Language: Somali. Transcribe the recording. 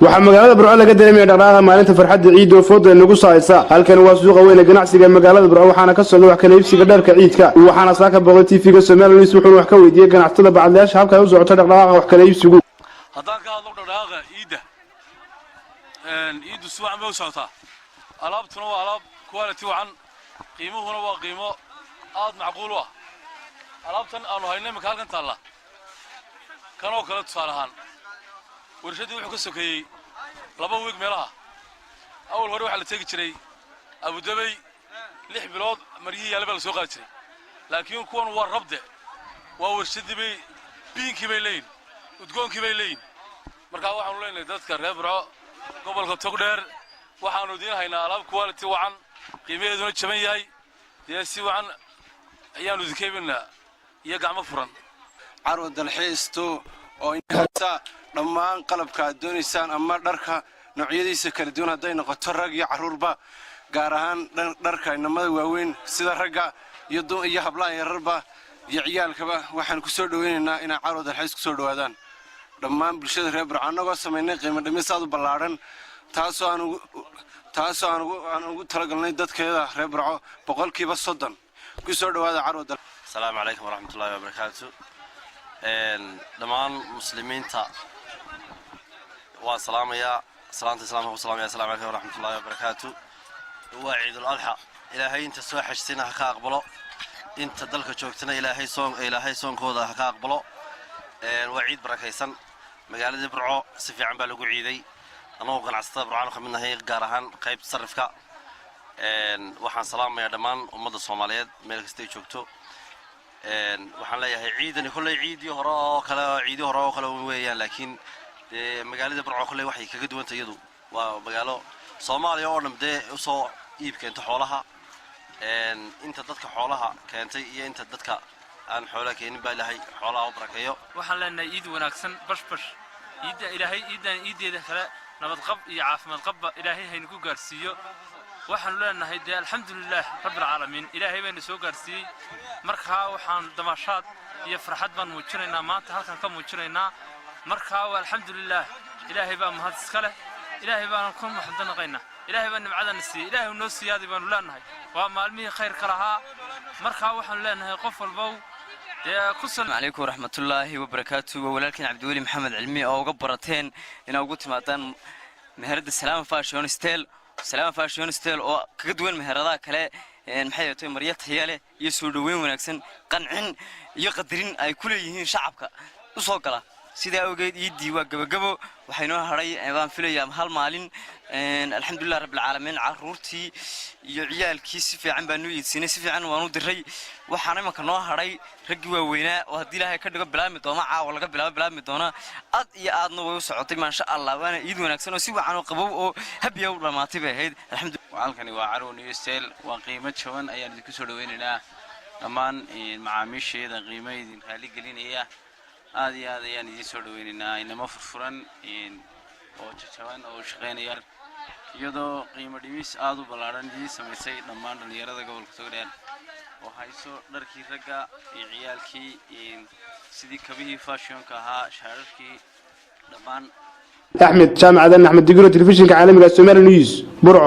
waxaa magaalada Burco laga dareemay dhaqdhaqaaqa maalinta farxadda ciid oo fooda nagu saaysa halkan waa suuqa weyn ee ganacsiga magaalada Burco waxaana ka socda wax kala iibsiga dharka ciidka waxaana saaka booqday TV-ga Soomaaliyeed wuxuu wax ka weydiiyay ganacsatada bacadlayaasha habka ay u socoto dhaqdhaqaaqa wax kala iibsigu haddaan ka hadlo dhaqdhaqaaqa ciidu suucan ma u socotaa alaabtuna waa alaab quality wacan qiimuhuna waa qiimo aad macquul ah alaabtan aanu haynay marka halkan taala kanoo kala tusaalahan warshadii wuxuu ka sokeeyay 2 week meelaha awal hore waxa la tagi jiray Abu Dhabi 6 bilood mariyay yaalba la soo qaadi jiray laakiin kuwan waa rabde waa warshadii bay biinkii bay leeyin udgoonkii bay leeyin marka waxaanu leenahay dadka reer Burco gobolka Togdheer waxaanu diinahaynaa alaab quality wacan qiimaheeduna jaban yahay si wacan ayaanu dikeebinaa iyo gacmo furan carwo dalxiisto oo inta dhammaan qalabka doonaysaan ama dharka noocyadiisa kala duwan haday noqoto rag iyo caruurba gaar ahaan dharka inamada waaweyn sida ragga iyo hablaha yararba iyo ciyaalkaba waxaan ku soo dhaweynaynaa in carwo dalxiis ku soo dhawaadaan dhammaan bulshada reer Burco anagoo sameynay qiimo dhimis aad u ballaaran taasoo aan ugu talagalnay dadkeeda reer Burco boqolkiiba 30 ku soo dhawaada carwo dalxiis. السلام عليكم ورحمة الله وبركاته. دمان مسلمين تا والسلام يا سلامة السلام السلام عليكم ورحمة الله وبركاته. هو عيد الأضحى إلهي أنت سوى حشتنا حقا أقبله أنت دلك شوكتنا إلهي صون كودا حقا أقبله وعيد بركيسن مقالة برعو سفي عم بالو عيدي أنا وقن عصتا برعانو خمينا هي قارهان قيب تصرفك waxaan salaamayaa dhammaan ummadda Soomaaliyeed meel kasta ay joogto waxaan leeyahay ciidan kulay ciidii hore oo kale weeyaan laakiin magaalada Burco kulay waxay kaga duwan tahay iyadu waa magaalo Soomaaliya oo dhamde u soo iib keento xoolaha inta dadka xoolaha keentay iyo inta dadka aan xoolaha keenin baa ilaahay xoolaha u barakeeyo waxaan leenahay ciid wanaagsan bashbash ciideeda kale nabad qab iyo caafimaad qab ilaahay haynu ku gaarsiiyo waxaan leenahay alxamdulillaah rabbil caalamiin ilaahay bayna soo gaarsiiyay marka waxaan damashaad iyo farxad baan muujinaynaa maanta halkan ka muujinaynaa marka alxamdulillaah ilaahay baa mahad iska leh ilaahay baan ku mahadnaqaynaa ilaahay baa nimcadan siiyay ilaahay noo siyaadi baan leenahay waa maalmihii khayr ka lahaa marka waxaan leenahay qof walba السلام عليكم ورحمة الله وبركاته ولكن عبد الولي محمد علمي أو قبرتين إن أوجت ماتن مهرد السلام فاشيون ستيل أو كدوين مهردا كله محيطي مريت هياله يسودوين ونكسن قنعن يقدرين أي كل يهين شعبك وصقله سيدا أوجد يدي وجبو وحينو هراي عبان فيليام هالمالين الحمد لله رب العالمين عرورتي يعيال كيس في عن بنو يسين في عن وانو دري وحنا ما كنا هراي رجوا وينا وهدي لها كده بلا مدونا ولا بلا مدونا يا أدنى وسعتي ما شاء الله وانا يدو نكسن وسوي عنو قبو هبيا ولا ما تبه هيد الحمد لله وعلكني وعرون يستيل وقيمة شون أيام ذكر ويننا كمان معاميش هذا قيمة خلي قلين إياه هذه يعني يسود ويننا إنما فرفرن أو تشوان أو شقين يار يدو قيمة ديميس آدو بلارن دي سميسي نمان دنيارة قبل كتورين وهايسو دركي رجع عيال كي سيدي كبيه فاشيون كها شعر كي نمان أحمد جامع أحمد دقيقة تلفزيون كعالمي السومالي نيوز برعو.